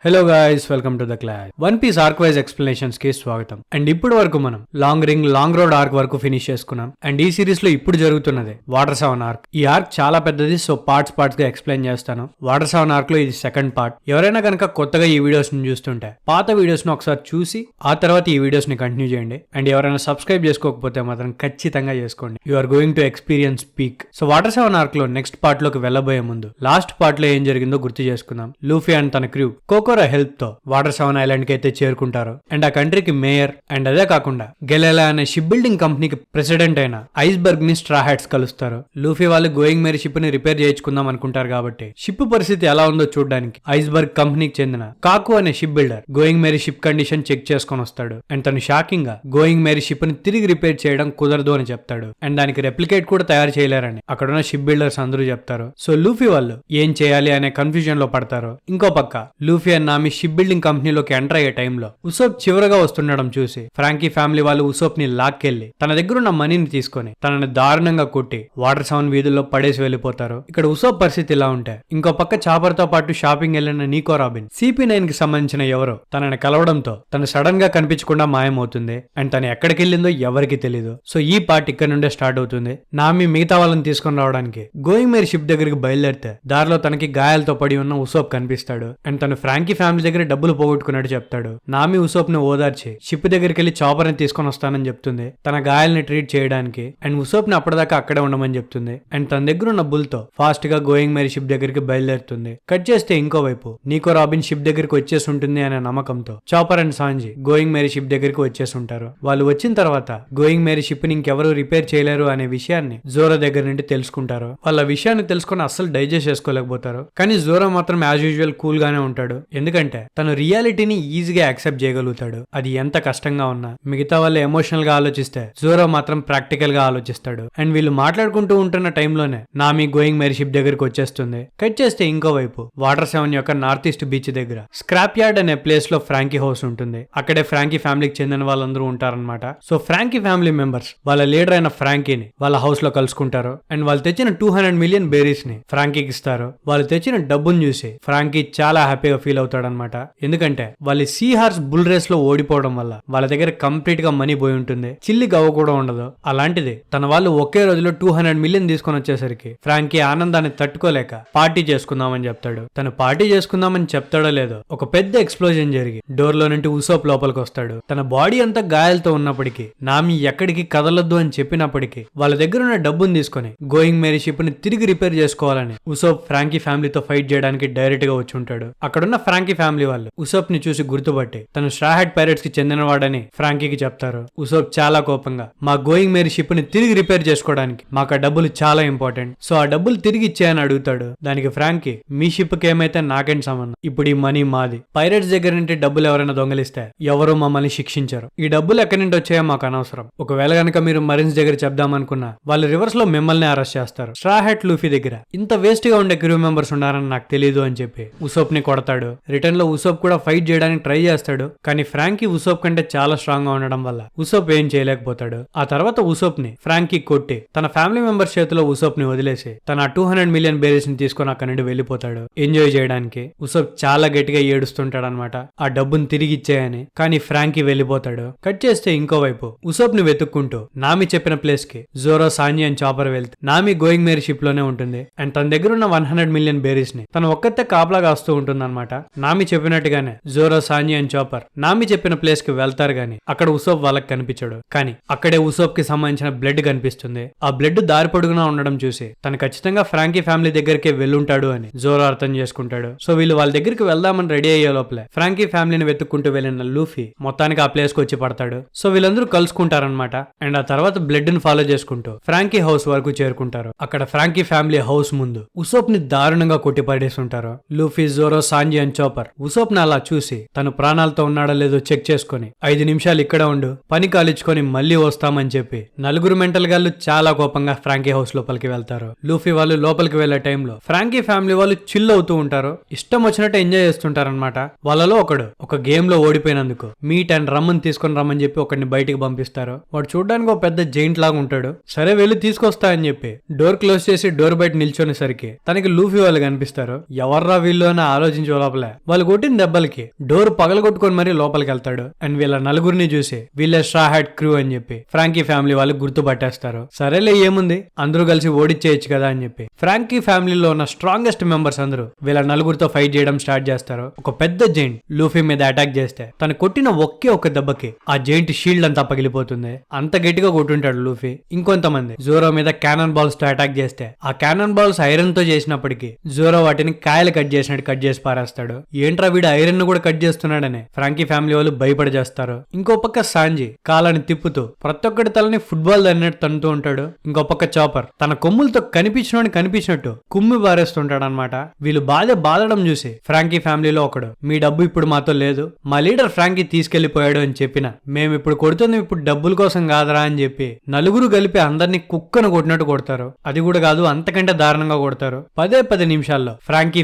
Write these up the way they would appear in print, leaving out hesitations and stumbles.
Hello guys, welcome to the class. One Piece arc wise explanations కి స్వాగతం. And ఇప్పుడు వరకు మనం లాంగ్ రోడ్ ఆర్క్ వరకు ఫినిష్ చేసుకున్నాం. అండ్ ఈ సిరీస్ లో ఇప్పుడు జరుగుతున్నది వాటర్ 7 ఆర్క్. ఈ ఆర్క్ చాలా పెద్దది, సో పార్ట్స్ గా ఎక్స్ప్లెయిన్ చేస్తాను. వాటర్ 7 ఆర్క్ లో ఇది సెకండ్ పార్ట్. ఎవరైనా కనుక కొత్తగా ఈ వీడియోస్ ని చూస్తుంటే పాత వీడియోస్ ని ఒకసారి చూసి ఆ తర్వాత ఈ వీడియోస్ ని కంటిన్యూ చేయండి. అండ్ ఎవరైనా సబ్స్క్రైబ్ చేసుకోకపోతే మాత్రం ఖచ్చితంగా చేసుకోండి. You are going to experience peak. So Water 7 arc లో నెక్స్ట్ పార్ట్ లోకి వెళ్ళబోయే ముందు లాస్ట్ పార్ట్ లో ఏం జరిగిందో గుర్తు చేసుకుందాం. లూఫీ అండ్ తన క్రూ కోకోరా హెల్ప్ తో వాటర్ 7 ఐలాండ్ కి అయితే చేరుకుంటారు. అండ్ ఆ కంట్రీకి మేయర్ అండ్ అదే కాకుండా గెలెలా అనే షిప్ బిల్డింగ్ కంపెనీకి ప్రెసిడెంట్ అయిన ఐస్బర్గ్ ని స్ట్రా హ్యాట్స్ కలుస్తారు. లూఫీ వాళ్ళు గోయింగ్ మేరీ షిప్ ని రిపేర్ చేయించుకుందాం అనుకుంటారు కాబట్టి షిప్ పరిస్థితి ఎలా ఉందో చూడడానికి ఐస్బర్గ్ కంపెనీకి చెందిన కాకు అనే ship builder going Merry ship condition check చేసుకొని వస్తాడు. అండ్ తను షాకింగ్ గా గోయింగ్ మేరీ షిప్ ని తిరిగి రిపేర్ చేయడం కుదరదు అని చెప్తాడు. అండ్ దానికి రెప్లికేట్ కూడా తయారు చేయలేరని అక్కడున్న షిప్ బిల్డర్స్ అందరూ చెప్తారు. సో లూఫీ వాళ్ళు ఏం చేయాలి అనే కన్ఫ్యూజన్ లో పడతారు. ఇంకో పక్క Luffy and Nami ship building కంపెనీలోకి ఎంటర్ అయ్యే టైంలో ఉసోప్ చివరగా వస్తుండడం చూసి ఫ్రాంకీ ఫ్యామిలీ వాళ్ళు ఉసోప్ ని లాక్కెళ్లి తన దగ్గర ఉన్న మనీని తీసుకొని తనని దారుణంగా కొట్టి వాటర్ 7 వీధుల్లో పడేసి వెళ్లిపోతారు. ఇక్కడ ఉసోప్ పరిస్థితి ఇలా ఉంటే ఇంకో పక్క చాపర్ తో పాటు షాపింగ్ వెళ్లిన నీకో రాబిన్ CP9 కి సంబంధించిన ఎవరో తనని కలవడంతో తను సడన్ గా కనిపించకుండా మాయమవుతుంది. అండ్ తను ఎక్కడికి వెళ్ళిందో ఎవరికి తెలీదు. సో ఈ పార్ట్ ఇక్కడ నుండే స్టార్ట్ అవుతుంది. నామి మిగతా వాళ్ళని తీసుకొని రావడానికి గోయింగ్ మేరీ షిప్ దగ్గరికి బయలుదేరితే దారిలో తనకి గాయాలతో పడి ఉన్న ఉసోప్ కనిపిస్తాడు. అండ్ తను ఫ్రాంకీ ఫ్యామిలీ దగ్గర డబ్బులు పోగొట్టుకున్నట్టు చెప్తాడు. నామి ఉసోప్ ని ఓదార్చి షిప్ దగ్గరికి వెళ్లి చాపర్ ని తీసుకొని వస్తానని చెప్తుంది తన గాయాలని ట్రీట్ చేయడానికి. అండ్ ఉసోప్ ని అప్పటిదాకా అక్కడే ఉండమని చెప్తుంది. అండ్ తన దగ్గర ఉన్న బుల్ తో ఫాస్ట్ గా గోయింగ్ మేరీ షిప్ దగ్గరికి బయలుదేరుతుంది. కట్ చేస్తే ఇంకోవైపు నీకో రాబిన్ షిప్ దగ్గరికి వచ్చేసి ఉంటుంది అనే నమ్మకంతో Chopper and Sanji going Merry ship దగ్గరికి వచ్చేసి ఉంటారు. వాళ్ళు వచ్చిన తర్వాత గోయింగ్ మేరీ షిప్ ని ఇంకెవరూ రిపేర్ చేయలేరు అనే విషయాన్ని జోరో దగ్గర నుండి తెలుసుకుంటారు. వాళ్ళ విషయాన్ని తెలుసుకుని అస్సలు డైజెస్ట్ చేసుకోలేకపోతారు. కానీ జోరో మాత్రం యాజ్ యూజువల్ కూల్ గానే ఉంటాడు. ఎందుకంటే తను రియాలిటీని ఈజీగా యాక్సెప్ట్ చేయగలుగుతాడు. అది ఎంత కష్టంగా ఉన్నా మిగతా వాళ్ళు ఎమోషనల్ గా ఆలోచిస్తే జోరో మాత్రం ప్రాక్టికల్ గా ఆలోచిస్తాడు. అండ్ వీళ్ళు మాట్లాడుకుంటూ ఉంటున్న టైంలోనే నామి గోయింగ్ మేరీ షిప్ దగ్గరికి వచ్చేస్తుంది. కట్ చేస్తే ఇంకోవైపు వాటర్ 7 యొక్క నార్త్ ఈస్ట్ బీచ్ దగ్గర స్క్రాప్ యార్డ్ అనే ప్లేస్ లో ఫ్రాంకీ హౌస్ ఉంటుంది. అక్కడే ఫ్రాంకీ ఫ్యామిలీకి చెందిన వాళ్ళందరూ ఉంటారనమాట. సో ఫ్రాంకీ ఫ్యామిలీ మెంబర్స్ వాళ్ళ లీడర్ అయిన ఫ్రాంకీని వాళ్ళ హౌస్ లో కలుసుకుంటారు. అండ్ వాళ్ళు తెచ్చిన 200 మిలియన్ బేరీస్ ని ఫ్రాంకీకి ఇస్తారు. వాళ్ళు తెచ్చిన డబ్బును చూసి ఫ్రాంకీ చాలా హ్యాపీగా ఫీల్ అవుతాడు అనమాట. ఎందుకంటే వాళ్ళ సీ హార్స్ బుల్ రేస్ లో ఓడిపోవడం వల్ల వాళ్ళ దగ్గర కంప్లీట్ గా మనీ పోయి ఉంటుంది. చిల్లి గవ్వ కూడా ఉండదు. అలాంటిది తన వాళ్ళు ఒకే రోజులో 200 మిలియన్ తీసుకొని వచ్చేసరికి ఫ్రాంకీ ఆనందాన్ని తట్టుకోలేక పార్టీ చేసుకుందామని చెప్తాడు. తను పార్టీ చేసుకుందామని చెప్తాడో లేదో ఒక పెద్ద ఎక్స్ప్లోజన్ జరిగి డోర్ లో నుండి ఉసోప్ లోపలికి వస్తాడు. తన బాడీ అంతా గాయాలతో ఉన్నప్పటికీ నామి ఎక్కడికి కదలొద్దు అని చెప్పినప్పటికీ వాళ్ళ దగ్గర ఉన్న డబ్బును తీసుకుని గోయింగ్ మేరీ షిప్ ని తిరిగి రిపేర్ చేసుకోవాలని ఉసోప్ ఫ్రాంకీ ఫ్యామిలీతో ఫైట్ చేయడానికి డైరెక్ట్ గా వచ్చి ఉంటాడు. అక్కడున్న ఫ్రాంకీ ఫ్యామిలీ వాళ్ళు ఉసోప్ ని చూసి గుర్తుపట్టి తను స్ట్రా హ్యాట్ పైరేట్స్ కి చెందినవాడని ఫ్రాంకీకి చెప్తారు. ఉసోప్ చాలా కోపంగా మా గోయింగ్ మేరీ షిప్ ని తిరిగి రిపేర్ చేసుకోవడానికి మాకు ఆ డబ్బులు చాలా ఇంపార్టెంట్, సో ఆ డబ్బులు తిరిగి ఇచ్చేయని అడుగుతాడు. దానికి ఫ్రాంకీ మీ షిప్ కి ఏమైతే నాకేంటి సంబంధం, ఇప్పుడు ఈ మనీ మాది. పైరేట్స్ దగ్గర నుండి డబ్బులు ఎవరైనా దొంగలిస్తే ఎవరు మమ్మల్ని శిక్షించరు. ఈ డబ్బులు ఎక్కడి నుండి వచ్చాయో మాకు అనవసరం. ఒకవేళ గనక మీరు మరీన్స్ దగ్గర చెప్దామనుకున్నా వాళ్ళు రివర్స్ లో మిమ్మల్ని అరెస్ట్ చేస్తారు. స్ట్రా హ్యాట్ లూఫీ దగ్గర ఇంత వేస్ట్ గా ఉండే క్రూ మెంబర్స్ ఉన్నారని నాకు తెలియదు అని చెప్పి ఉసోప్ ని కొడతాడు. రిటర్న్ లో ఉసోప్ కూడా ఫైట్ చేయడానికి ట్రై చేస్తాడు. కానీ ఫ్రాంకీ ఉసోప్ కంటే చాలా స్ట్రాంగ్ గా ఉండడం వల్ల ఉసోప్ ఏం చేయలేకపోతాడు. ఆ తర్వాత ఉసోప్ ని ఫ్రాంకీ కొట్టి తన ఫ్యామిలీ మెంబర్స్ చేతిలో ఉసోప్ ని వదిలేసి తన 200 మిలియన్ బేరీస్ ని తీసుకొని అక్కడి నుండి వెళ్లిపోతాడు ఎంజాయ్ చేయడానికి. ఉసోప్ చాలా గట్టిగా ఏడుస్తుంటాడు అనమాట ఆ డబ్బుని తిరిగి ఇచ్చేయని. కానీ ఫ్రాంకీ వెళ్లిపోతాడు. కట్ చేస్తే ఇంకోవైపు ఉసోప్ ని వెతుక్కుంటూ నామి చెప్పిన ప్లేస్ కి జోరో, సాంజీ అండ్ చాపర్ వెళ్తే నామి గోయింగ్ మేరీ షిప్ లోనే ఉంటుంది. అండ్ తన దగ్గర ఉన్న 100 మిలియన్ బేరీస్ ని తను ఒక్కతే కాపలా కాస్తూ ఉంటుంది అనమాట. నామి చెప్పినట్టుగానే జోరో, సాంజీ అండ్ చాపర్ నామి చెప్పిన ప్లేస్ కి వెళ్తారు గాని అక్కడ ఉసోప్ వాళ్ళకి కనిపించడు. కానీ అక్కడే ఉసోప్ కి సంబంధించిన బ్లడ్ కనిపిస్తుంది. ఆ బ్లడ్ దారి పొడుగునా ఉండడం చూసి తను ఖచ్చితంగా ఫ్రాంకీ ఫ్యామిలీ దగ్గరికి వెళ్ళుంటాడు అని జోరో అర్థం చేసుకుంటాడు. సో వీళ్ళు వాళ్ళ దగ్గరికి వెళ్దామని రెడీ అయ్యే లోపలే ఫ్రాంకీ ఫ్యామిలీని వెతుక్కుంటూ వెళ్ళిన లూఫీ మొత్తానికి ఆ ప్లేస్ కి వచ్చి పడతాడు. సో వీళ్ళందరూ కలుసుకుంటారనమాట. అండ్ ఆ తర్వాత బ్లడ్ ని ఫాలో చేసుకుంటూ ఫ్రాంకీ హౌస్ వరకు చేరుకుంటారు. అక్కడ ఫ్రాంకీ ఫ్యామిలీ హౌస్ ముందు ఉసోప్ ని దారుణంగా కొట్టి పడేసి ఉంటారు. Luffy, Zoro, Sanji and Chopper Usopp ని అలా చూసి తను ప్రాణాలతో ఉన్నాడో లేదో చెక్ చేసుకుని 5 నిమిషాలు ఇక్కడ ఉండు, పని కాలించుకొని మళ్ళీ వస్తామని చెప్పి నలుగురు మెంటల్ గాళ్ళు చాలా కోపంగా ఫ్రాంకీ హౌస్ లోపలికి వెళ్తారు. లూఫీ వాళ్ళు లోపలికి వెళ్లే టైంలో ఫ్రాంకీ ఫ్యామిలీ వాళ్ళు చిల్ అవుతూ ఉంటారు. ఇష్టం వచ్చినట్టు ఎంజాయ్ చేస్తుంటారనమాట. వాళ్ళలో ఒకడు ఒక గేమ్ లో ఓడిపోయినందుకు మీట్ అండ్ రమ్మని తీసుకొని రమ్మని చెప్పి ఒకడిని బయటికి పంపిస్తారు. వాడు చూడడానికి ఒక పెద్ద జైంట్ లాగా ఉంటాడు. సరే వెళ్ళి తీసుకొస్తా అని చెప్పి డోర్ క్లోజ్ చేసి డోర్ బయట నిల్చొనేసరికి తనకి లూఫీ వాళ్ళు కనిపిస్తారు. ఎవర్రా వీళ్ళు అని ఆలోచించే లోపలే వాళ్ళు కొట్టిన దెబ్బలకి డోర్ పగలగొట్టుకొని మరీ లోపలికి వెళ్తాడు. అండ్ వీళ్ళ నలుగురిని చూసి వీళ్ళే స్ట్రా హ్యాట్ క్రూ అని చెప్పి ఫ్రాంకీ ఫ్యామిలీ వాళ్ళు గుర్తుపట్టేస్తారు. సరేలే ఏముంది అందరూ కలిసి ఓడిచ్చేయచ్చు కదా అని చెప్పి ఫ్రాంకీ ఫ్యామిలీలో ఉన్న స్ట్రాంగెస్ట్ మెంబర్స్ అందరూ వీళ్ళ నలుగురితో ఫైట్ చేయడం స్టార్ట్ చేస్తారు. ఒక పెద్ద జైంట్ లూఫీ మీద అటాక్ చేస్తే తను కొట్టిన ఒకే ఒక దెబ్బకి ఆ జైంట్ షీల్డ్ అంతా పగిలిపోతుంది. అంత గట్టిగా కొట్టుంటాడు లూఫీ. ఇంకొంతమంది జోరో మీద క్యానన్ బాల్స్ తో అటాక్ చేస్తే ఆ క్యానన్ బాల్స్ ఐరన్ తో చేసినప్పటికీ జోరో వాటిని కాయలు కట్ చేసినట్టు కట్ చేసి పారేస్తాడు. ఏంట్రా వీడు ఐరన్ ను కూడా కట్ చేస్తున్నాడని ఫ్రాంకీ ఫ్యామిలీ వాళ్ళు భయపడి చేస్తారు. ఇంకో పక్క సాంజీ కాళ్ళని తిప్పుతూ ప్రతి ఒక్కటి తలని ఫుట్బాల్ తన్నట్టు తన్నుతూ ఉంటాడు. ఇంకో పక్క చాపర్ తన కొమ్ములతో కనిపించినట్టు కుమ్మి బారేస్తుంటాడు అనమాట. వీళ్ళు బాధడం చూసి ఫ్రాంకీ ఫ్యామిలీలో ఒకడు, మీ డబ్బు ఇప్పుడు మాతో లేదు, మా లీడర్ ఫ్రాంకీ తీసుకెళ్లిపోయాడు అని చెప్పిన మేము ఇప్పుడు కొడుతుంది ఇప్పుడు డబ్బుల కోసం కాదరా అని చెప్పి నలుగురు కలిపి అందరినీ కుక్కను కొట్టినట్టు కొడతారు. అది కూడా కాదు అంతకంటే దారుణంగా కొడతారు. 10 నిమిషాల్లో ఫ్రాంకీ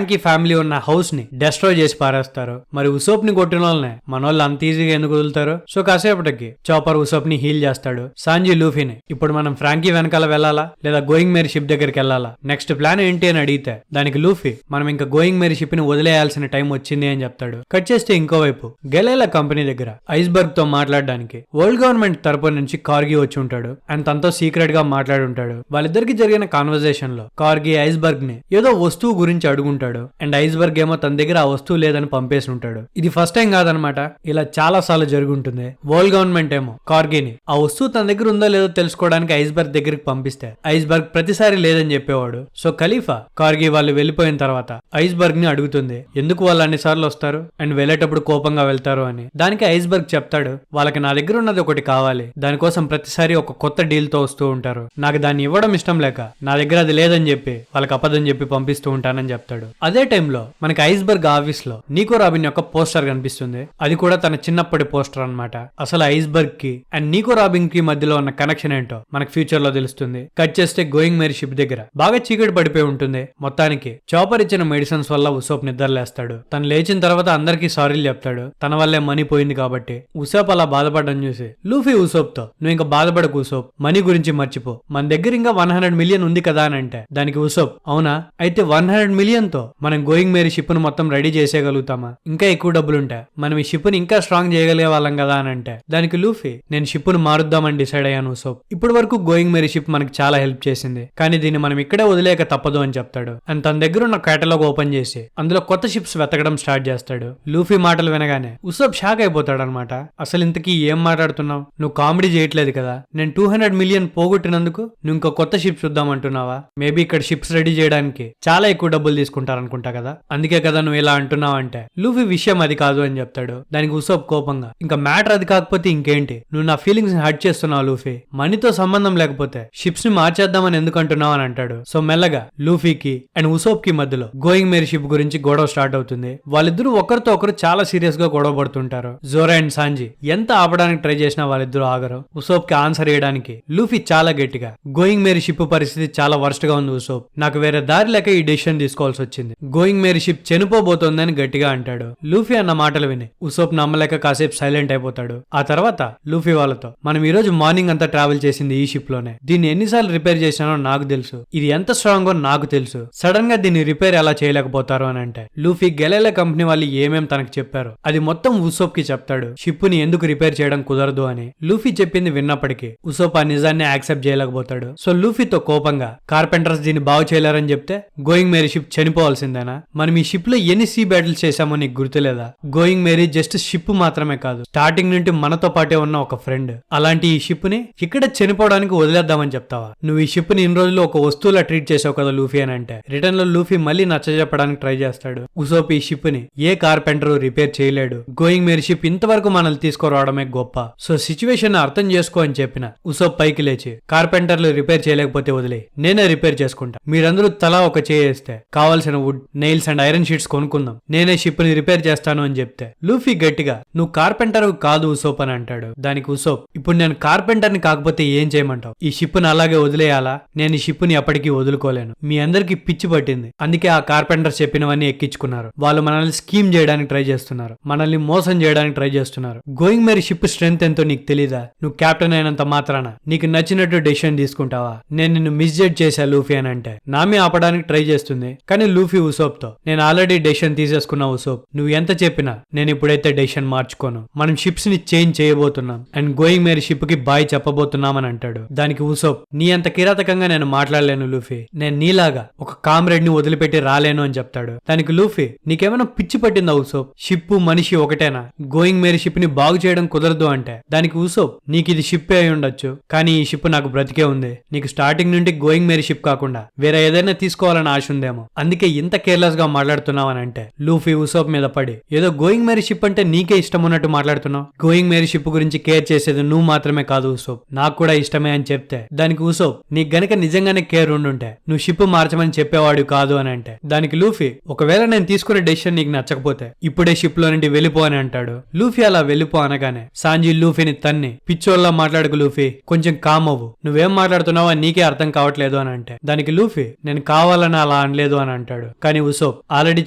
ఫ్యామిలీ ఉన్న హౌస్ ని డెస్ట్రాయ్ చేసి పారేస్తారు. మరి ఉసోప్ ని కొట్టిన వాళ్ళనే మన వాళ్ళు అంత ఈజీగా ఎందుకు వదులుతారు? సో కాసేపటికి చాపర్ ఉసోప్ ని హీల్ చేస్తాడు. సాంజీ లూఫీని ఇప్పుడు మనం ఫ్రాంకీ వెనకాల వెళ్ళాలా లేదా గోయింగ్ మేరీ షిప్ దగ్గరికి వెళ్ళాలా, నెక్స్ట్ ప్లాన్ ఏంటి అని అడిగితే దానికి లూఫీ మనం ఇంకా గోయింగ్ మేరీ షిప్ ని వదిలేయాల్సిన టైం వచ్చింది అని చెప్తాడు. కట్ చేస్తే ఇంకోవైపు గెలైలా కంపెనీ దగ్గర ఐస్బర్గ్ తో మాట్లాడడానికి వరల్డ్ గవర్నమెంట్ తరపు నుంచి కార్గీ వచ్చి ఉంటాడు. అండ్ తనతో సీక్రెట్ గా మాట్లాడి ఉంటాడు. వాళ్ళిద్దరికి జరిగిన కాన్వర్సేషన్ లో కార్గీ ఐస్బర్గ్ ని ఏదో వస్తువు గురించి అడుగుంటాడు. అండ్ ఐస్బర్గ్ ఏమో తన దగ్గర ఆ వస్తువు లేదని పంపేసి ఉంటాడు. ఇది ఫస్ట్ టైం కాదనమాట, ఇలా చాలా సార్లు జరుగుంటుంది. వరల్డ్ గవర్నమెంట్ ఏమో కార్గీని ఆ వస్తువు తన దగ్గర ఉందో లేదో తెలుసుకోవడానికి ఐస్బర్గ్ దగ్గరికి పంపిస్తే ఐస్బర్గ్ ప్రతిసారి లేదని చెప్పేవాడు. సో ఖలీఫా కార్గీ వాళ్ళు వెళ్ళిపోయిన తర్వాత ఐస్బర్గ్ ని అడుగుతుంది ఎందుకు వాళ్ళు అన్ని సార్లు వస్తారు అండ్ వెళ్ళేటప్పుడు కోపంగా వెళ్తారు అని. దానికి ఐస్బర్గ్ చెప్తాడు వాళ్ళకి నా దగ్గర ఉన్నది ఒకటి కావాలి, దానికోసం ప్రతిసారి ఒక కొత్త డీల్ తో వస్తూ ఉంటారు, నాకు దాన్ని ఇవ్వడం ఇష్టం లేక నా దగ్గర అది లేదని చెప్పి వాళ్ళకి అబద్ధం చెప్పి పంపిస్తూ ఉంటానని చెప్తాడు. అదే టైంలో మనకి ఐస్బర్గ్ ఆఫీస్ లో నికో రాబిన్ యొక్క పోస్టర్ కనిపిస్తుంది. అది కూడా తన చిన్నప్పటి పోస్టర్ అన్నమాట. అసలు ఐస్బర్గ్ కి అండ్ నికో రాబిన్ కి మధ్యలో ఉన్న కనెక్షన్ ఏంటో మనకు ఫ్యూచర్ లో తెలుస్తుంది. కట్ చేస్తే గోయింగ్ మేరీ షిప్ దగ్గర బాగా చీకటి పడిపోయి ఉంటుంది. మొత్తానికి చాపర్ ఇచ్చిన మెడిసిన్స్ వల్ల ఉసోప్ నిద్రలేస్తాడు. తను లేచిన తర్వాత అందరికీ సారీలు చెప్తాడు. తన వల్లే మనీ పోయింది కాబట్టి. ఉసోప్ అలా బాధపడడం చూసి లూఫీ ఉసోప్ తో నువ్వు ఇంకా బాధపడకు ఉసోప్, మనీ గురించి మర్చిపో, మన దగ్గర ఇంకా 100 మిలియన్ ఉంది కదా అని అంటే దానికి ఉసోప్ అవునా అయితే 100 మిలియన్ తో మనం గోయింగ్ మేరీ షిప్ ను మొత్తం రెడీ చేసేయగలుగుతామా, ఇంకా ఎక్కువ డబ్బులుంటాయి, మనం ఈ షిప్ ని ఇంకా స్ట్రాంగ్ చేయగలిగే వాళ్ళం కదా అని అంటే దానికి లూఫీ నేను షిప్ ను మారుద్దామని డిసైడ్ అయ్యాను ఉసోప్, ఇప్పటి వరకు గోయింగ్ మేరీ షిప్ మనకి చాలా హెల్ప్ చేసింది కానీ దీన్ని మనం ఇక్కడే వదిలేక తప్పదు అని చెప్తాడు. అండ్ తన దగ్గర ఉన్న కేటలాగ్ ఓపెన్ చేసి అందులో కొత్త షిప్స్ వెతకడం స్టార్ట్ చేస్తాడు. లూఫీ మాటలు వినగానే ఉసోప్ షాక్ అయిపోతాడు అనమాట. అసలు ఇంతకీ ఏం మాట్లాడుతున్నావు, నువ్వు కామెడీ చేయట్లేదు కదా, నేను 200 మిలియన్ పోగొట్టినందుకు నువ్వు ఇంకో కొత్త షిప్ చూద్దాం అంటున్నావా, మేబీ ఇక్కడ షిప్స్ రెడీ చేయడానికి చాలా ఎక్కువ డబ్బులు తీసుకుంటారనుకుంటా కదా, అందుకే కదా నువ్వు ఇలా అంటున్నావు అంటే లూఫీ విషయం అది కాదు అని చెప్తాడు. దానికి ఉసోప్ కోపంగా ఇంకా మ్యాటర్ అది కాకపోతే ఇంకేంటి, నువ్వు నా ఫీలింగ్స్ ని హర్ట్ చేస్తున్నావు లూఫీ, మనీతో సంబంధం లేకపోతే షిప్స్ ని మార్చేద్దామని ఎందుకు అంటున్నావు అని అంటాడు. సో మెల్లగా లూఫీకి అండ్ ఉసోప్ కి మధ్యలో గోయింగ్ మేరీ షిప్ గురించి గొడవ స్టార్ట్ అవుతుంది. వాళ్ళిద్దరూ ఒకరితో ఒకరు చాలా సీరియస్ గా గొడవ పడుతుంటారు. జోరా అండ్ సాంజీ ఎంత ఆపడానికి ట్రై చేసినా వాళ్ళిద్దరూ ఆగరు. ఉసోప్ కి ఆన్సర్ చేయడానికి లూఫీ చాలా గట్టిగా గోయింగ్ మేరీ షిప్ పరిస్థితి చాలా వర్స్ట్ గా ఉంది ఉసోప్, నాకు వేరే దారి లేక ఈ డెసిషన్ తీసుకోవాల్సి వచ్చింది, గోయింగ్ మేరీ షిప్ చనిపోబోతోందని గట్టిగా అంటాడు. లూఫీ అన్న మాటలు విని ఉసోప్ నమ్మలేక కాసేపు సైలెంట్ అయిపోతాడు. ఆ తర్వాత లూఫీ వాళ్ళతో మనం ఈ రోజు మార్నింగ్ అంతా ట్రావెల్ చేసింది ఈ షిప్ లోనే, దీన్ని ఎన్నిసార్లు రిపేర్ చేసినానో నాకు తెలుసు, ఇది ఎంత స్ట్రాంగ్ నాకు తెలుసు, సడన్ గా దీన్ని రిపేర్ ఎలా చేయలేకపోతారు అని అంటే లూఫీ గెలైలా కంపెనీ వాళ్ళు ఏమేం తనకు చెప్పారు అది మొత్తం ఉసోప్ కి చెప్తాడు. షిప్ ని ఎందుకు రిపేర్ చేయడం కుదరదు అని. లూఫీ చెప్పింది విన్నప్పటికీ ఉసోప్ ఆ నిజాన్ని యాక్సెప్ట్ చేయలేకపోతాడు. సో లూఫీతో కోపంగా కార్పెంటర్స్ దీన్ని బాగు చేయలేరని చెప్తే గోయింగ్ మేరీ షిప్ చనిపోవాల్సిందేనా, మనం ఈ షిప్ లో ఎన్ని సీ బ్యాటిల్స్ చేశామో నీకు గుర్తులేదా, గోయింగ్ మేరీ జస్ట్ షిప్ మాత్రమే కాదు స్టార్టింగ్ నుండి మనతో పాటే ఉన్న ఒక ఫ్రెండ్, అలాంటి ఈ షిప్ ని ఇక్కడ చనిపోవడానికి వదిలేద్దామని చెప్తావా, నువ్వు ఈ షిప్ ని ఇన్ని రోజులు ఒక వస్తువులా ట్రీట్ చేసావు కదా లూఫీ అని అంటే రిటర్న్ లో లూఫీ మళ్ళీ నచ్చజెప్పడానికి ట్రై చేస్తాడు. ఉసోప్ ఈ షిప్ ని ఏ కార్పెంటర్ రిపేర్ చేయలేడు, గోయింగ్ మేరీ షిప్ ఇంతవరకు మనల్ని తీసుకురావడమే గొప్ప, సో సిచ్యువేషన్ అర్థం చేసుకో అని చెప్పిన ఉసోప్ పైకి లేచి కార్పెంటర్లు రిపేర్ చేయలేకపోతే వదిలే నేనే రిపేర్ చేసుకుంటా, మీరందరూ తలా ఒక చేస్తే కావాల్సిన wood nails and iron sheets కొనుక్కుందాం, నేనే షిప్ ని రిపేర్ చేస్తాను అని చెప్తే లూఫీ గట్టిగా నువ్వు కార్పెంటర్ కాదు ఉసోప్ అని అంటాడు. దానికి ఉసోప్ ఇప్పుడు నేను కార్పెంటర్ ని కాకపోతే ఏం చేయమంటావు, ఈ షిప్ ని అలాగే వదిలేయాలా, నేను ఈ షిప్ ని ఎప్పటికీ వదులుకోలేను, మీ అందరికి పిచ్చి పట్టింది, అందుకే ఆ కార్పెంటర్ చెప్పినవన్నీ ఎక్కించుకున్నారు, వాళ్ళు మనల్ని స్కీమ్ చేయడానికి ట్రై చేస్తున్నారు, మనల్ని మోసం చేయడానికి ట్రై చేస్తున్నారు, గోయింగ్ మేరీ షిప్ స్ట్రెంత్ ఎంతో నీకు తెలీదా, నువ్వు కెప్టెన్ అయినంత మాత్రాన నీకు నచ్చినట్టు డెసిషన్ తీసుకుంటావా, నేను నిన్ను మిస్జడ్జ్ చేశా లూఫీ అని అంటే నామి ఆపడానికి ట్రై చేస్తుంది. కానీ లూఫీ ఉసోప్ తో నేను నేను ఆల్రెడీ డెసిషన్ తీసేసుకున్నా ఉసోప్. నువ్వు ఎంత చెప్పినా నేను ఇప్పుడైతే డెసిషన్ మార్చుకోను. మనం షిప్స్ ని చేంజ్ చేయబోతున్నాం అండ్ గోయింగ్ మేరీ షిప్ కి బాయ్ చెప్పబోతున్నాం అని అంటాడు. దానికి ఉసోప్, నీ అంత కిరాతకంగా నేను మాట్లాడలేను లూఫీ. నేను నీలాగా ఒక కామ్రేడ్ ని వదిలిపెట్టి రాలేను అని చెప్తాడు. దానికి లూఫీ, నీకేమైనా పిచ్చి పట్టిందా ఉసోప్? షిప్ మనిషి ఒకటేనా? గోయింగ్ మేరీ షిప్ ని బాగు చేయడం కుదరదు అంటే దానికి ఉసోప్, నీకు ఇది షిప్పే అయి ఉండొచ్చు, కానీ ఈ షిప్ నాకు బ్రతికే ఉంది. నీకు స్టార్టింగ్ నుండి గోయింగ్ మేరీ షిప్ కాకుండా వేరే ఏదైనా తీసుకోవాలని ఆశ ఉందేమో, అందుకే ఇంత కేర్లెస్ గా మాట్లాడుతున్నావని అంటే లూఫీ ఉసోప్ మీద పడి, ఏదో గోయింగ్ మేరీ షిప్ అంటే నీకే ఇష్టం ఉన్నట్టు మాట్లాడుతున్నావు. గోయింగ్ మేరీ షిప్ గురించి కేర్ చేసేది నువ్వు మాత్రమే కాదు ఉసోప్, నాకు కూడా ఇష్టమే అని చెప్తే దానికి ఉసోప్, నీకు గనక నిజంగానే కేర్ ఉండుంటే నువ్వు షిప్ మార్చమని చెప్పేవాడు కాదు అని అంటే దానికి లూఫీ, ఒకవేళ నేను తీసుకునే డెసిషన్ నీకు నచ్చకపోతే ఇప్పుడే షిప్ లో నుండి వెళ్ళిపో అని అంటాడు. లూఫీ అలా వెళ్ళిపో అనగానే సాంజీ లూఫీని తన్ని, పిచ్చోళ్ళ మాట్లాడుకు లూఫీ, కొంచెం కామ్ అవ్వు, నువ్వేం మాట్లాడుతున్నావో నీకే అర్థం కావట్లేదు అని అంటే దానికి లూఫీ, నేను కావాలని అలా అనలేదు అని అంటాడు. కానీ ఉసోప్ ఆల్రెడీ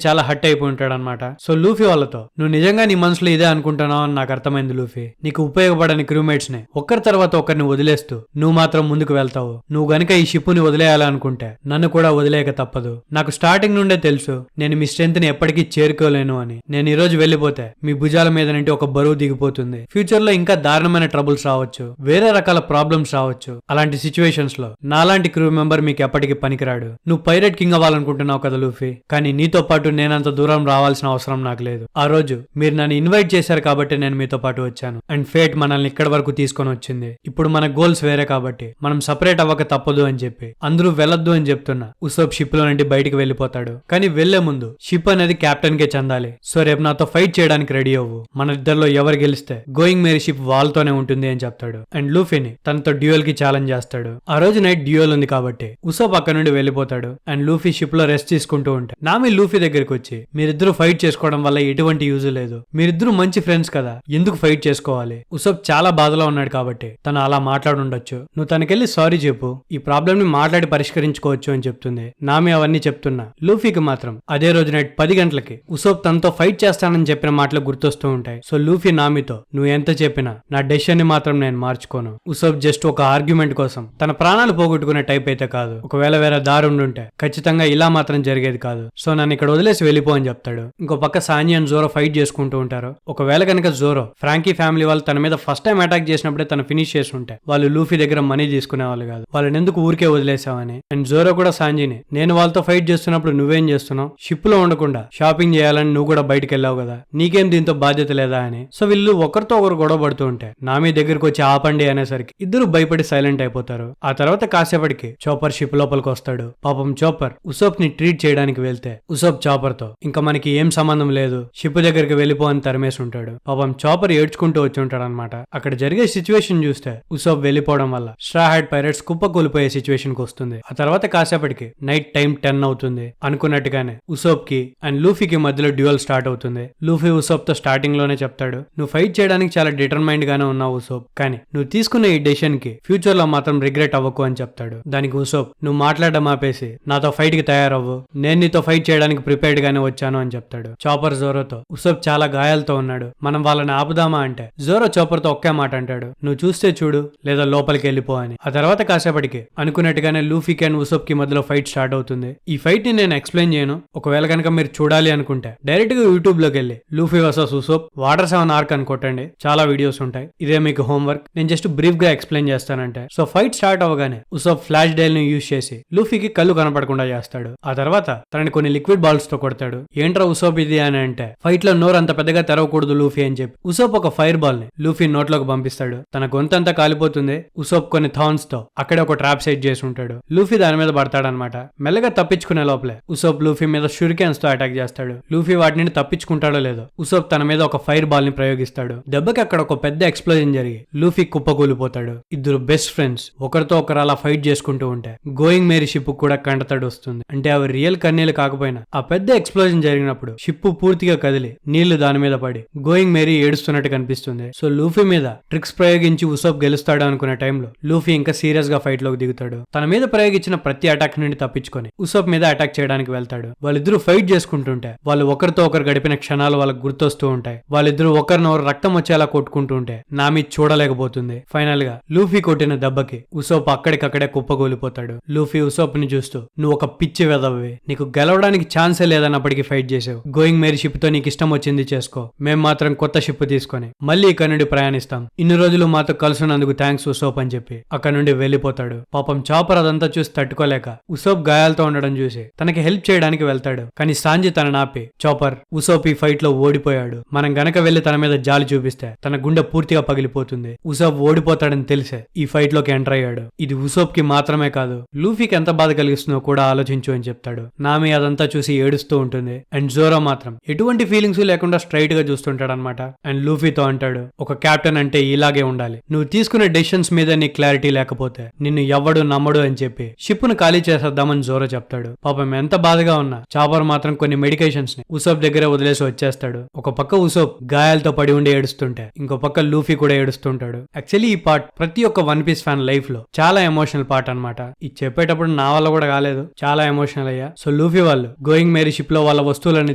చాలా హట్ అయిపోయి ఉంటాడు అనమాట. సో లూఫీ వాళ్ళతో, నువ్వు నిజంగా నీ మనసులో ఇదే అనుకుంటున్నావు అని నాకు అర్థమైంది లూఫీ. నీకు ఉపయోగపడని క్రూమేట్స్ ని ఒక్కరి తర్వాత ఒకరిని వదిలేస్తూ నువ్వు మాత్రం ముందుకు వెళ్తావు. నువ్వు గనక ఈ షిప్ ని వదిలేయాలనుకుంటే నన్ను కూడా వదిలేయక తప్పదు. నాకు స్టార్టింగ్ నుండే తెలుసు నేను మీ స్ట్రెంత్ ని ఎప్పటికీ చేరుకోలేను అని. నేను ఈ రోజు వెళ్ళిపోతే మీ భుజాల మీద నుండి ఒక బరువు దిగిపోతుంది. ఫ్యూచర్ లో ఇంకా దారుణమైన ట్రబుల్స్ రావచ్చు, వేరే రకాల ప్రాబ్లమ్స్ రావచ్చు. అలాంటి సిచ్యువేషన్స్ లో నాలాంటి క్రూ మెంబర్ మీకు ఎప్పటికీ పనికిరాడు. నువ్వు పైరెట్ కింగ్ అవ్వాలనుకుంటున్నావు కదా లూఫీ, కానీ నీతో పాటు నేనంత దూరం రావాల్సిన అవసరం నాకు లేదు. ఆ రోజు మీరు నన్ను ఇన్వైట్ చేశారు కాబట్టి నేను మీతో పాటు వచ్చాను అండ్ ఫేట్ మనల్ని ఇక్కడి వరకు తీసుకొని వచ్చింది. ఇప్పుడు మన గోల్స్ వేరే కాబట్టి మనం సపరేట్ అవ్వక తప్పదు అని చెప్పి అందరూ వెళ్ళొద్దు అని చెప్తున్నా ఉసోప్ షిప్ లో నుండి బయటికి వెళ్ళిపోతాడు. కానీ వెళ్లే ముందు షిప్ అనేది కెప్టెన్ కే చెందాలి. సో రేపు నాతో ఫైట్ చేయడానికి రెడీ అవ్వు. మన ఇద్దరిలో ఎవరు గెలిస్తే గోయింగ్ మేరీ షిప్ వాళ్ళతోనే ఉంటుంది అని చెప్తాడు. అండ్ లూఫీని తనతో డ్యూయల్ కి ఛాలెంజ్ చేస్తాడు. ఆ రోజు నైట్ డ్యూయల్ ఉంది కాబట్టి ఉసోప్ అక్కడ నుండి వెళ్ళిపోతాడు. అండ్ లూఫీ షిప్ లో రెస్ట్ తీసుకుంటూ ఉంటే నామి లూఫీ దగ్గరికి వచ్చి, మీరిద్దరూ ఫైట్ చేసుకోవడం వల్ల ఎటువంటి యూజ్ లేదు, మీరిద్దరూ మంచి ఫ్రెండ్స్ కదా, ఎందుకు ఫైట్ చేసుకోవాలి? ఉసోప్ చాలా బాధలో ఉన్నాడు కాబట్టి తను అలా మాట్లాడుండొచ్చు, నువ్వు తనకెళ్ళి సారీ చెప్పు, ఈ ప్రాబ్లం ని మాట్లాడి పరిష్కరించుకోవచ్చు అని చెప్తుంది. నామి అవన్నీ చెప్తున్నా లూఫీకి మాత్రం అదే రోజు నైట్ 10 గంటలకి ఉసోప్ తనతో ఫైట్ చేస్తానని చెప్పిన మాటలు గుర్తొస్తూ ఉంటాయి. సో లూఫీ నామితో, నువ్వు ఎంత చెప్పినా నా డెసిషన్ ని మాత్రం నేను మార్చుకోను. ఉసోప్ జస్ట్ ఒక ఆర్గ్యుమెంట్ కోసం తన ప్రాణాలు పోగొట్టుకునే టైప్ అయితే కాదు. ఒకవేళ వేరే దారి ఉండుంటే ఖచ్చితంగా ఇలా మాత్రం జరిగేది కాదు. సో నన్ను ఇక్కడ వదిలేసి వెళ్ళిపో అని చెప్తాడు. ఇంకో పక్క సాంజీ అండ్ జోరో ఫైట్ చేసుకుంటూ ఉంటారు. ఒకవేళ కనుక జోరో ఫ్రాంకీ ఫ్యామిలీ వాళ్ళు తన మీద ఫస్ట్ టైం అటాక్ చేసినప్పుడే తను ఫినిష్ చేసి ఉంటే వాళ్ళు లూఫీ దగ్గర మనీ తీసుకునే వాళ్ళు కాదు. వాళ్ళని ఎందుకు ఊరికే వదిలేసావని. అండ్ జోరో కూడా సాంజీని, నేను వాళ్ళతో ఫైట్ చేస్తున్నప్పుడు నువ్వేం చేస్తున్నావు? షిప్ లో ఉండకుండా షాపింగ్ చేయాలని నువ్వు కూడా బయటకు వెళ్ళావు కదా, నీకేం దీంతో బాధ్యత లేదా అని. సో వీళ్ళు ఒకరితో ఒకరు గొడవ పడుతూ ఉంటే నామి దగ్గరకు వచ్చి ఆపండి అనేసరికి ఇద్దరు భయపడి సైలెంట్ అయిపోతారు. ఆ తర్వాత కాసేపటికి చాపర్ షిప్ లోపలికి వస్తాడు. పాపం చాపర్ ఉసోప్ ని ట్రీట్ చేయడానికి వెళ్తే ఉసోప్ చాపర్ తో, ఇంకా మనకి ఏం సంబంధం లేదు, షిప్ దగ్గరికి వెళ్ళిపో అని తరిమేసి ఉంటాడు. పాపం చాపర్ ఏడ్చుకుంటూ వచ్చి ఉంటాడు అనమాట. అక్కడ జరిగే సిచ్యువేషన్ చూస్తే ఉసోప్ వెళ్ళిపోవడం వల్ల స్ట్రా హ్యాట్ పైరేట్స్ కుప్ప కూలిపోయే సిచ్యువేషన్ కి వస్తుంది. ఆ తర్వాత కాసేపటికి నైట్ టైం 10 అవుతుంది. అనుకున్నట్టుగానే ఉసోప్ కి అండ్ లూఫీకి మధ్యలో డ్యూయల్ స్టార్ట్ అవుతుంది. లూఫీ ఉసోప్ తో స్టార్టింగ్ లోనే చెప్తాడు, నువ్వు ఫైట్ చేయడానికి చాలా డిటర్మైండ్ గానే ఉన్నావు ఉసోప్, కానీ నువ్వు తీసుకున్న ఈ డెసిషన్ కి ఫ్యూచర్ లో మాత్రం రిగ్రెట్ అవ్వకు అని చెప్తాడు. దానికి ఉసోప్, నువ్వు మాట్లాడడం ఆపేసి నాతో ఫైట్ కి తయారవ్వు, నేను నీతో ఫైట్ చేయడానికి ప్రిపేర్డ్ గానే వచ్చాను అని చెప్తాడు. చాపర్ జోరోతో, ఉసోప్ చాలా గాయాలతో ఉన్నాడు, మనం వాళ్ళని ఆపుదామా అంటే జోరో చాపర్ తో ఒకే మాట అంటాడు, నువ్వు చూస్తే చూడు లేదా లోపలికి వెళ్ళిపో అని. ఆ తర్వాత కాసేపటికి అనుకున్నట్టుగానే లూఫీకి అండ్ ఉసోప్ కి మధ్యలో ఫైట్ స్టార్ట్ అవుతుంది. ఈ ఫైట్ ని నేను ఎక్స్ప్లెయిన్ చేయను, ఒకవేళ కనుక మీరు చూడాలి అనుకుంటే డైరెక్ట్ గా యూట్యూబ్ లోకి వెళ్ళి లూఫీ వర్సెస్ ఉసోప్ వాటర్ 7 ఆర్క్ అని కొట్టండి, చాలా వీడియోస్ ఉంటాయి. ఇదే మీకు హోంవర్క్. నేను జస్ట్ బ్రీఫ్ గా ఎక్స్ప్లెయిన్ చేస్తానంటే, సో ఫైట్ స్టార్ట్ అవగానే ఉసోప్ ఫ్లాష్ డైల్ ని యూజ్ చేసి లూఫీకి కళ్ళు కనపడకుండా చేస్తాడు. ఆ తర్వాత తనని కొన్ని లిక్విడ్ బాల్స్ తో కొడతాడు. ఏంట్రా ఉసోప్ ఇది అని అంటే, ఫైట్ లో నోరు అంత పెద్దగా తెరవకూడదు లూఫీ అని చెప్పి ఉసోప్ ఒక ఫైర్ బాల్ ని లూఫీ నోట్లోకి పంపిస్తాడు. తన గొంతంతా కాలిపోతుంది. ఉసోప్ కొన్ని థాన్స్ తో అక్కడే ఒక ట్రాప్ సెట్ చేసి ఉంటాడు. లూఫీ దాని మీద పడతాడనమాట. మెల్లగా తప్పించుకునే లోపలే ఉసోప్ లూఫీ మీద షురికెన్స్ తో అటాక్ చేస్తాడు. లూఫీ వాటిని తప్పించుకుంటాడో లేదో ఉసోప్ తన మీద ఒక ఫైర్ బాల్ ని ప్రయోగిస్తాడు. దెబ్బకి అక్కడ ఒక పెద్ద ఎక్స్ప్లోజన్ జరిగి లూఫీ కుప్పకూలిపోతాడు. ఇద్దరు బెస్ట్ ఫ్రెండ్స్ ఒకరితో ఒకరు అలా ఫైట్ చేసుకుంటూ ఉంటే గోయింగ్ మేరీ షిప్ కూడా కంటతడి వస్తుంది. అంటే అవి రియల్ కన్నీళ్లు కాకపోయినా ఆ పెద్ద ఎక్స్ప్లోజన్ జరిగినప్పుడు షిప్ పూర్తిగా కదిలి నీళ్లు దాని మీద పడి గోయింగ్ మేరీ ఏడుస్తున్నట్టు కనిపిస్తుంది. సో లూఫీ మీద ట్రిక్స్ ప్రయోగించి ఉసోప్ గెలుస్తాడు అనుకునే టైంలో లూఫీ ఇంకా సీరియస్ గా ఫైట్ లోకి దిగుతాడు. తన మీద ప్రయోగించిన ప్రతి అటాక్ నుండి తప్పించుకొని ఉసోప్ మీద అటాక్ చేయడానికి వెళ్తాడు. వాళ్ళిద్దరూ ఫైట్ చేసుకుంటుంటే వాళ్ళు ఒకరితో ఒకరు గడిపిన క్షణాలు వాళ్ళకి గుర్తొస్తూ ఉంటాయి. వాళ్ళిద్దరూ ఒకరినొకరు రక్తం వచ్చేలా కొట్టుకుంటూ ఉంటే నామి చూడలేకపోతుంది. ఫైనల్ గా లూఫీ కొట్టిన దెబ్బకి ఉసోప్ అక్కడికక్కడే కుప్పగూలిపోతాడు. లూఫీ ఉసోప్ ని చూస్తూ, నువ్వు ఒక పిచ్చి వెదవే, నీకు గెలవడానికి ఛాన్సే లేదన్నప్పటికీ ఫైట్ చేసావు. గోయింగ్ మేరీ షిప్ తో నీకు ఇష్టం వచ్చింది చేసుకో, మేం మాత్రం కొత్త షిప్ తీసుకొని మళ్ళీ ఇక్కడ నుండి ప్రయాణిస్తాం. ఇన్ని రోజులు మాతో కలుసున్నందుకు థ్యాంక్స్ ఉసోప్ అని చెప్పి అక్కడ నుండి వెళ్లిపోతాడు. పాపం చాపర్ అదంతా చూసి తట్టుకోలేక ఉసోప్ గాయాలతో ఉండడం చూసి తనకి హెల్ప్ చేయడానికి వెళ్తాడు. కానీ సాంజీ తనని ఆపి, చాపర్, ఉసోప్ ఈ ఫైట్ లో ఓడిపోయాడు, మనం గనక వెళ్లి తన మీద జాలి చూపిస్తే తన గుండె పూర్తిగా పగిలిపోతుంది. ఉసోప్ ఓడిపోతాడని తెలిసే ఈ ఫైట్ లోకి ఎంటర్ అయ్యాడు. ఇది ఉసోప్ కి మాత్రమే కాదు, లూఫీకి ఎంత బాధ కలిగిస్తుందో కూడా ఆలోచించు అని చెప్తాడు. నామి అదంతా చూసి ఏడుస్తూ ఉంటుంది. అండ్ జోరో మాత్రం ఎటువంటి ఫీలింగ్స్ లేకుండా స్ట్రైట్ గా చూస్తుంటాడు అనమాట. అండ్ లూఫీతో అంటాడు, ఒక కెప్టెన్ అంటే ఇలాగే ఉండాలి, నువ్వు తీసుకునే డెసిషన్స్ మీద నీ క్లారిటీ లేకపోతే నిన్ను ఎవ్వడు నమ్మడు అని చెప్పి షిప్ ను ఖాళీ చేసేద్దామని జోరో చెప్తాడు. పాపం ఎంత బాధగా ఉన్నా చాపర్ మాత్రం కొన్ని మెడికేషన్స్ ని ఉసోప్ దగ్గరే వదిలేసి వచ్చేస్తాడు. ఒక పక్క ఉసోప్ గాయాలతో పడి ఉండి ఏడుస్తుంటే ఇంకో పక్క లూఫీ కూడా ఏడుస్తుంటాడు. యాక్చువల్లీ ఈ పార్ట్ ప్రతి ఒక్క వన్ పీస్ ఫ్యాన్ లైఫ్ లో చాలా ఎమోషనల్ పార్ట్ అనమాట. ఇది చెప్పేటప్పుడు నా వల్ల కూడా కాలేదు, చాలా ఎమోషనల్ అయ్యా. సో లూఫీ వాళ్ళు గోయింగ్ మేరీ షిప్ లో వాళ్ళ వస్తువులన్నీ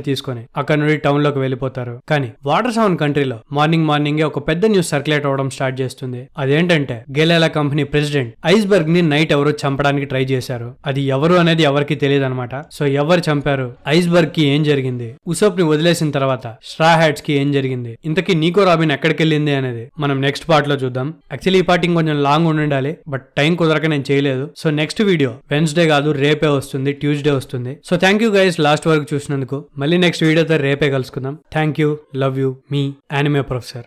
తీసుకొని అక్కడ నుండి టౌన్ లోకి వెళ్ళిపోతారు. కానీ వాటర్ సెవెన్ కంట్రీలో మార్నింగే ఒక పెద్ద న్యూస్ సర్క్యులేట్ అవడం స్టార్ట్ చేస్తుంది. అదేంటంటే గెలేలా కంపెనీ ప్రెసిడెంట్ ఐస్బర్గ్ ని నైట్ ఎవరో చంపడానికి ట్రై చేశారు. అది ఎవరు అనేది ఎవరికి తెలియదు అనమాట. సో ఎవరు చంపారు, ఐస్బర్గ్ కి ఏం జరిగింది, ఉసోప్ ని వదిలేసిన తర్వాత స్ట్రా హ్యాట్స్ కి ఏం జరిగింది, ఇంతకీ నీకో రాబిన్ ఎక్కడికి వెళ్ళింది అనేది మనం నెక్స్ట్ పార్ట్ లో చూద్దాం. యాక్చువల్లీ ఈ పార్ట్ ఇంకొంచెం లాంగ్ ఉండాలి, బట్ టైం కుదరక నేను చేయలేదు. సో నెక్స్ట్ వీడియో వెన్స్డే కాదు రేపే వస్తుంది, ట్యూస్డే వస్తుంది. So thank you guys last వరకు చూసినందుకు. మళ్ళీ నెక్స్ట్ వీడియోతో రేపే కలుసుకుందాం. Thank you, love you, me anime professor.